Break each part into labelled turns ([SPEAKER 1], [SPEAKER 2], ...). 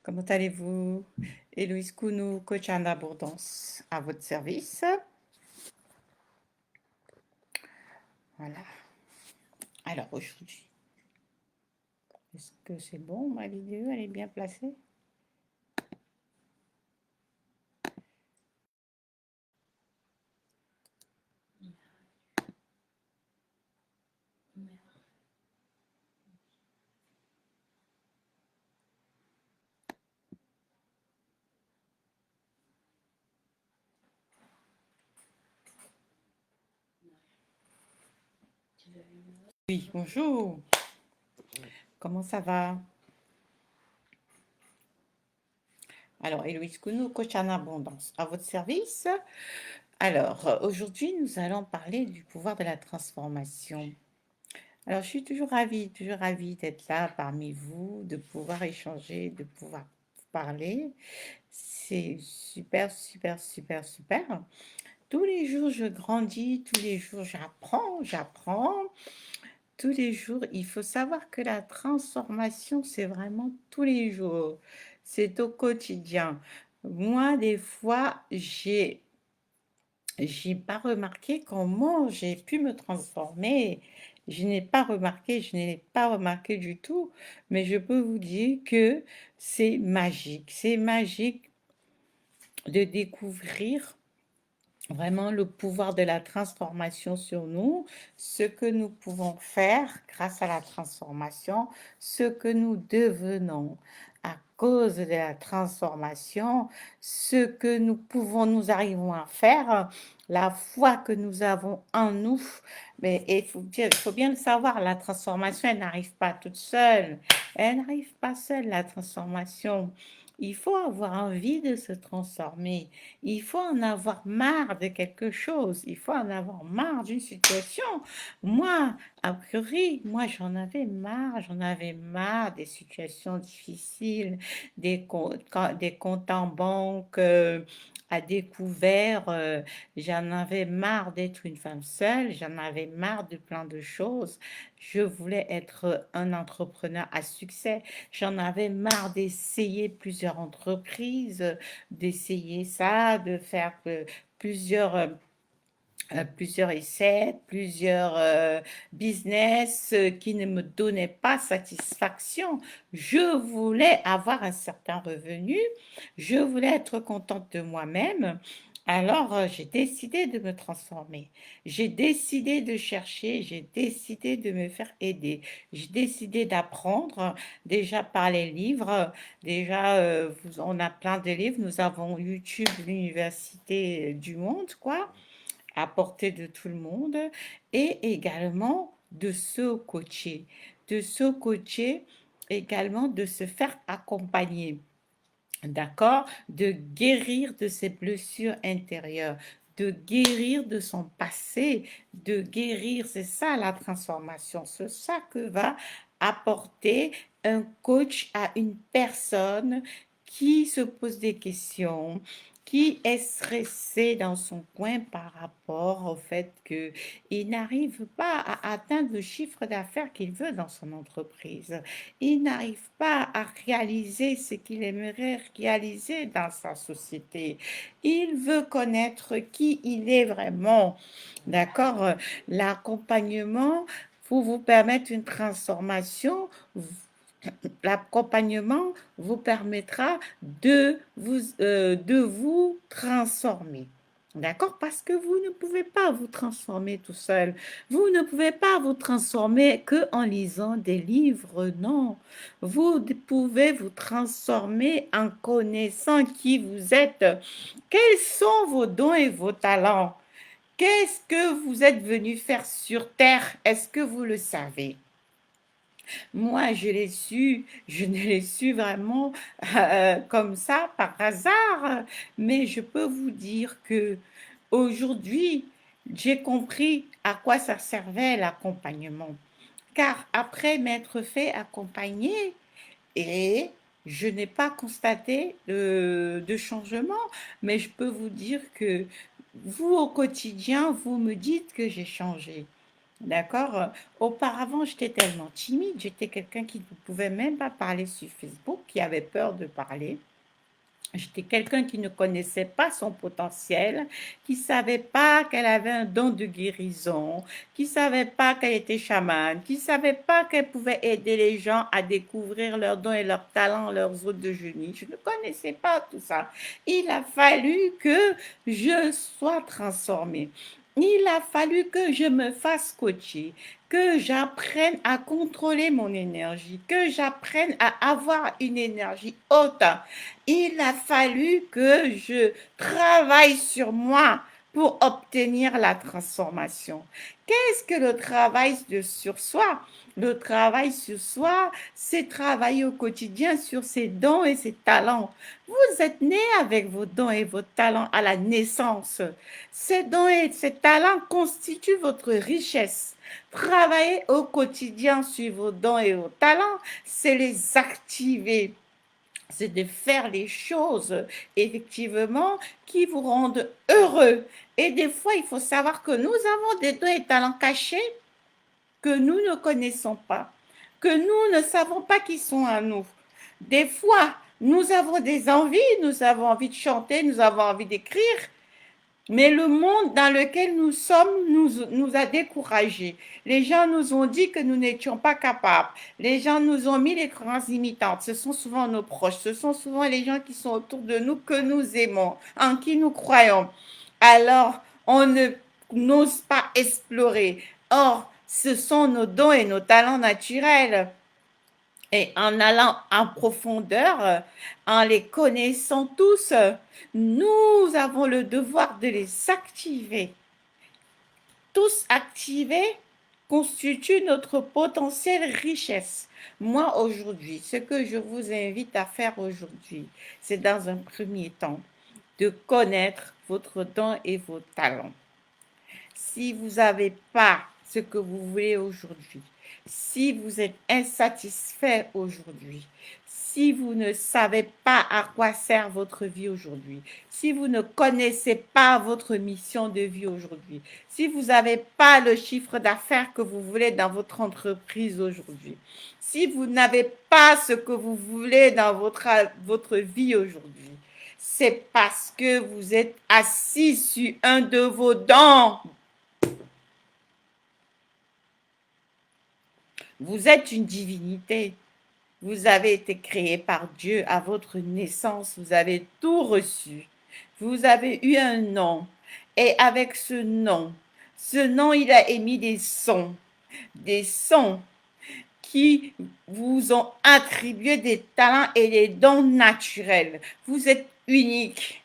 [SPEAKER 1] Comment allez-vous? Héloïse Kounou, coach en abondance, à votre service. Voilà. Alors aujourd'hui, est-ce que c'est bon? Ma vidéo, elle est bien placée? Oui, bonjour. Comment ça va? Alors, Héloïse Kounou, coach en abondance, à votre service. Alors, aujourd'hui, nous allons parler du pouvoir de la transformation. Alors, je suis toujours ravie d'être là parmi vous, de pouvoir échanger, de pouvoir parler. C'est super, super, super, super. Tous les jours, je grandis, tous les jours, j'apprends. Tous les jours, il faut savoir que la transformation, c'est vraiment tous les jours. C'est au quotidien. Moi, des fois, j'ai pas remarqué comment j'ai pu me transformer. Je n'ai pas remarqué du tout. Mais je peux vous dire que c'est magique. C'est magique de découvrir vraiment le pouvoir de la transformation sur nous, ce que nous pouvons faire grâce à la transformation, ce que nous devenons à cause de la transformation, ce que nous arrivons à faire, la foi que nous avons en nous. Mais il faut bien le savoir, la transformation, elle n'arrive pas toute seule. Elle n'arrive pas seule, la transformation. Il faut avoir envie de se transformer. Il faut en avoir marre de quelque chose. Il faut en avoir marre d'une situation. Moi, a priori, moi, j'en avais marre des situations difficiles, des comptes en banque à découvert. J'en avais marre d'être une femme seule. J'en avais marre de plein de choses. Je voulais être un entrepreneur à succès. J'en avais marre d'essayer plusieurs entreprises, d'essayer ça, de faire plusieurs, plusieurs essais, plusieurs business qui ne me donnaient pas satisfaction. Je voulais avoir un certain revenu, je voulais être contente de moi-même. Alors, j'ai décidé de me transformer. J'ai décidé de chercher, j'ai décidé de me faire aider. J'ai décidé d'apprendre déjà par les livres. Déjà, on a plein de livres. Nous avons YouTube, l'université du monde, quoi, à portée de tout le monde, et également de se coacher, également de se faire accompagner, d'accord, de guérir de ses blessures intérieures, de guérir de son passé, de guérir, c'est ça la transformation, c'est ça que va apporter un coach à une personne qui se pose des questions, qui est stressé dans son coin par rapport au fait qu'il n'arrive pas à atteindre le chiffre d'affaires qu'il veut dans son entreprise. Il n'arrive pas à réaliser ce qu'il aimerait réaliser dans sa société. Il veut connaître qui il est vraiment. D'accord? L'accompagnement pour vous permettre une transformation, l'accompagnement vous permettra de vous transformer. D'accord? Parce que vous ne pouvez pas vous transformer tout seul. Vous ne pouvez pas vous transformer que en lisant des livres, non. Vous pouvez vous transformer en connaissant qui vous êtes. Quels sont vos dons et vos talents? Qu'est-ce que vous êtes venu faire sur Terre? Est-ce que vous le savez? Moi, je ne l'ai su vraiment comme ça, par hasard, mais je peux vous dire que aujourd'hui, j'ai compris à quoi ça servait l'accompagnement. Car après m'être fait accompagner, et je n'ai pas constaté de changement, mais je peux vous dire que vous, au quotidien, vous me dites que j'ai changé. D'accord? Auparavant, j'étais tellement timide, j'étais quelqu'un qui ne pouvait même pas parler sur Facebook, qui avait peur de parler. J'étais quelqu'un qui ne connaissait pas son potentiel, qui savait pas qu'elle avait un don de guérison, qui savait pas qu'elle était chamane, qui savait pas qu'elle pouvait aider les gens à découvrir leurs dons et leurs talents, leurs autres de génie. Je ne connaissais pas tout ça. Il a fallu que je sois transformée. Il a fallu que je me fasse coacher, que j'apprenne à contrôler mon énergie, que j'apprenne à avoir une énergie haute. Il a fallu que je travaille sur moi pour obtenir la transformation. Qu'est-ce que le travail sur soi? Le travail sur soi, c'est travailler au quotidien sur ses dons et ses talents. Vous êtes né avec vos dons et vos talents à la naissance. Ces dons et ces talents constituent votre richesse. Travailler au quotidien sur vos dons et vos talents, c'est les activer, c'est de faire les choses effectivement qui vous rendent heureux. Et des fois, il faut savoir que nous avons des dons et talents cachés que nous ne connaissons pas, que nous ne savons pas qui sont à nous. Des fois, nous avons des envies, nous avons envie de chanter, nous avons envie d'écrire, mais le monde dans lequel nous sommes nous a découragés. Les gens nous ont dit que nous n'étions pas capables. Les gens nous ont mis les croyances limitantes. Ce sont souvent nos proches. Ce sont souvent les gens qui sont autour de nous que nous aimons, en qui nous croyons. Alors, on ne n'ose pas explorer. Or, ce sont nos dons et nos talents naturels. Et en allant en profondeur, en les connaissant tous, nous avons le devoir de les activer. Tous activés constituent notre potentielle richesse. Moi, aujourd'hui, ce que je vous invite à faire aujourd'hui, c'est dans un premier temps de connaître votre don et vos talents. Si vous n'avez pas ce que vous voulez aujourd'hui, si vous êtes insatisfait aujourd'hui, si vous ne savez pas à quoi sert votre vie aujourd'hui, si vous ne connaissez pas votre mission de vie aujourd'hui, si vous n'avez pas le chiffre d'affaires que vous voulez dans votre entreprise aujourd'hui, si vous n'avez pas ce que vous voulez dans votre vie aujourd'hui, c'est parce que vous êtes assis sur un de vos dents. Vous êtes une divinité. Vous avez été créé par Dieu à votre naissance. Vous avez tout reçu. Vous avez eu un nom. Et avec ce nom, il a émis des sons qui vous ont attribué des talents et des dons naturels. Vous êtes unique.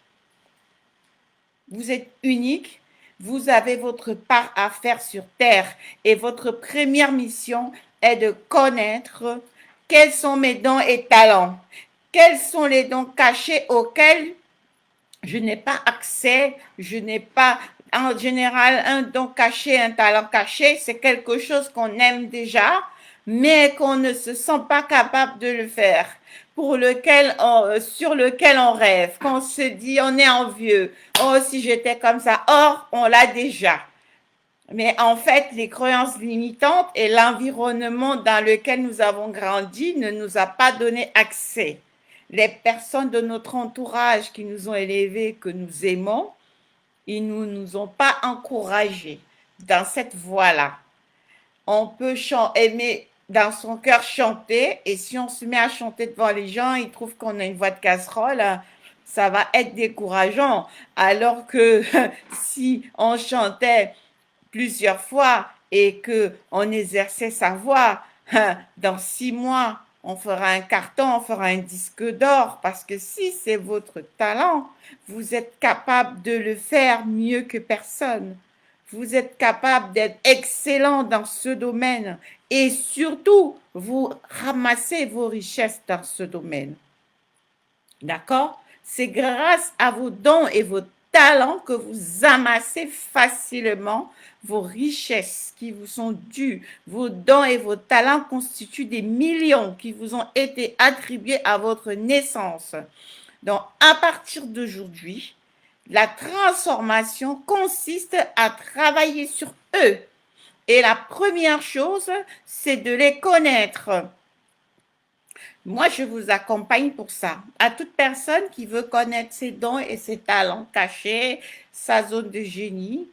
[SPEAKER 1] Vous êtes unique. Vous avez votre part à faire sur Terre. Et votre première mission est de connaître quels sont mes dons et talents. Quels sont les dons cachés auxquels je n'ai pas accès, je n'ai pas, en général, un don caché, un talent caché, c'est quelque chose qu'on aime déjà, mais qu'on ne se sent pas capable de le faire, sur lequel on rêve, qu'on se dit, on est envieux, oh, si j'étais comme ça, or, on l'a déjà. Mais en fait, les croyances limitantes et l'environnement dans lequel nous avons grandi ne nous a pas donné accès. Les personnes de notre entourage qui nous ont élevés, que nous aimons, ils ne nous ont pas encouragés dans cette voie-là. On peut aimer dans son cœur chanter, et si on se met à chanter devant les gens, ils trouvent qu'on a une voix de casserole, ça va être décourageant. Alors que si on chantait plusieurs fois et que on exerçait sa voix, dans 6 mois, on fera un carton, on fera un disque d'or, parce que si c'est votre talent, vous êtes capable de le faire mieux que personne. Vous êtes capable d'être excellent dans ce domaine et surtout, vous ramassez vos richesses dans ce domaine. D'accord? C'est grâce à vos dons et vos talents que vous amassez facilement vos richesses qui vous sont dues. Vos dons et vos talents constituent des millions qui vous ont été attribués à votre naissance. Donc, à partir d'aujourd'hui, la transformation consiste à travailler sur eux Et la première chose, c'est de les connaître. Moi, je vous accompagne pour ça. À toute personne qui veut connaître ses dons et ses talents cachés, sa zone de génie,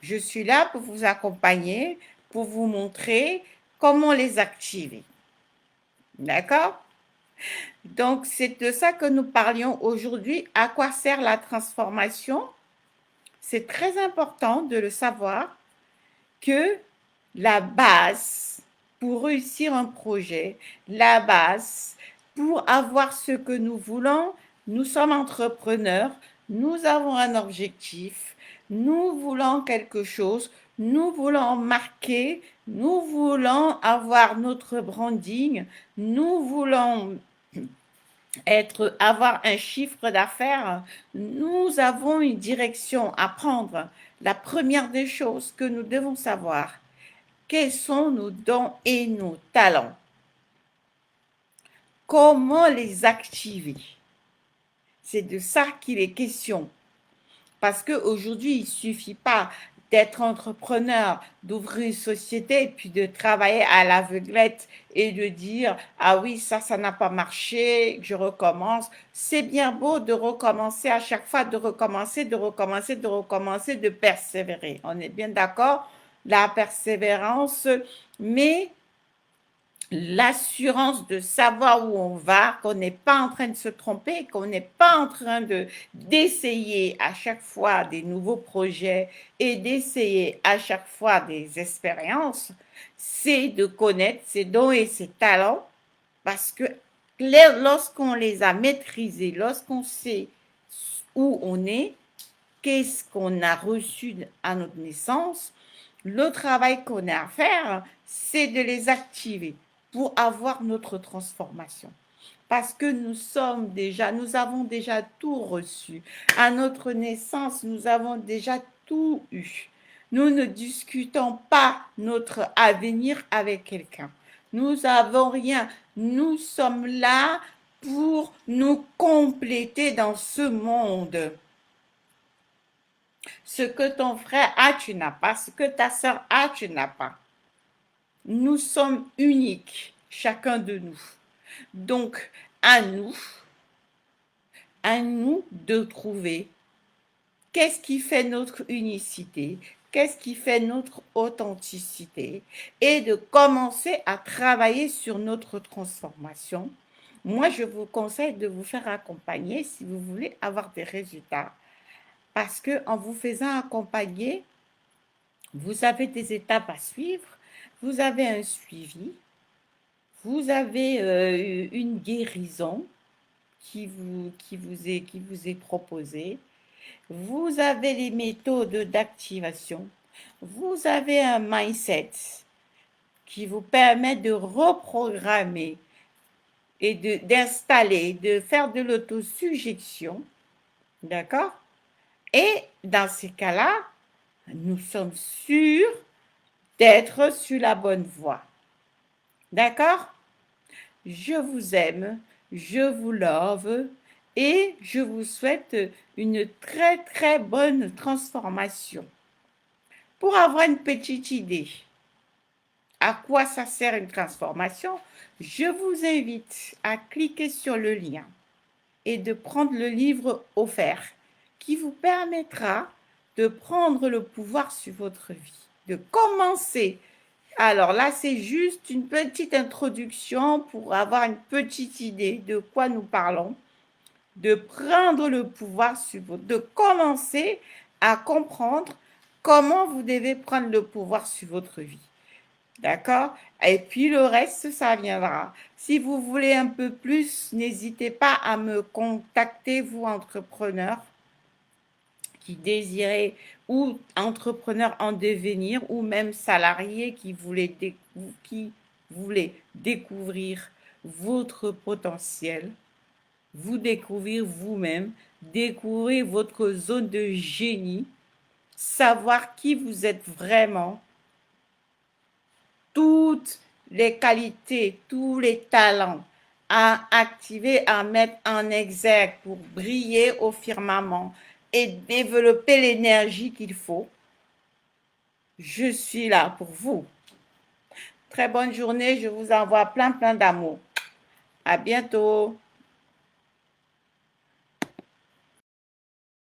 [SPEAKER 1] je suis là pour vous accompagner, pour vous montrer comment les activer. D'accord? Donc, c'est de ça que nous parlions aujourd'hui. À quoi sert la transformation? C'est très important de le savoir que la base pour réussir un projet, la base pour avoir ce que nous voulons, nous sommes entrepreneurs, nous avons un objectif, nous voulons quelque chose, nous voulons marquer, nous voulons avoir notre branding, nous voulons avoir un chiffre d'affaires, nous avons une direction à prendre. La première des choses que nous devons savoir, quels sont nos dons et nos talents? Comment les activer? C'est de ça qu'il est question. Parce qu'aujourd'hui, il ne suffit pas d'être entrepreneur, d'ouvrir une société et puis de travailler à l'aveuglette et de dire ah oui, ça n'a pas marché, je recommence. C'est bien beau de recommencer à chaque fois, de recommencer, de recommencer, de recommencer, de persévérer. On est bien d'accord? La persévérance, mais l'assurance de savoir où on va, qu'on n'est pas en train de se tromper, qu'on n'est pas en train d'essayer à chaque fois des nouveaux projets et d'essayer à chaque fois des expériences, c'est de connaître ses dons et ses talents parce que lorsqu'on les a maîtrisés, lorsqu'on sait où on est, qu'est-ce qu'on a reçu à notre naissance, le travail qu'on a à faire, c'est de les activer pour avoir notre transformation. Parce que nous avons déjà tout reçu. À notre naissance, nous avons déjà tout eu. Nous ne discutons pas notre avenir avec quelqu'un. Nous n'avons rien. Nous sommes là pour nous compléter dans ce monde. Ce que ton frère a, tu n'as pas. Ce que ta sœur a, tu n'as pas. Nous sommes uniques, chacun de nous. Donc, à nous de trouver qu'est-ce qui fait notre unicité, qu'est-ce qui fait notre authenticité et de commencer à travailler sur notre transformation. Moi, je vous conseille de vous faire accompagner si vous voulez avoir des résultats. Parce qu'en vous faisant accompagner, vous avez des étapes à suivre, vous avez un suivi, vous avez une guérison qui vous est proposée, vous avez les méthodes d'activation, vous avez un mindset qui vous permet de reprogrammer et d'installer, de faire de l'autosuggestion, d'accord? Et dans ces cas-là, nous sommes sûrs d'être sur la bonne voie. D'accord? Je vous aime, je vous love et je vous souhaite une très très bonne transformation. Pour avoir une petite idée à quoi ça sert une transformation, je vous invite à cliquer sur le lien et de prendre le livre offert qui vous permettra de prendre le pouvoir sur votre vie, de commencer. Alors là, c'est juste une petite introduction pour avoir une petite idée de quoi nous parlons, de prendre le pouvoir sur votre, de commencer à comprendre comment vous devez prendre le pouvoir sur votre vie. D'accord? Et puis le reste, ça viendra. Si vous voulez un peu plus, n'hésitez pas à me contacter, vous entrepreneurs qui désirez ou entrepreneurs en devenir ou même salariés qui voulaient découvrir votre potentiel, vous découvrir vous-même, découvrir votre zone de génie, savoir qui vous êtes vraiment, toutes les qualités, tous les talents à activer, à mettre en exergue pour briller au firmament et développer l'énergie qu'il faut. Je suis là pour vous. Très bonne journée, je vous envoie plein d'amour. À bientôt.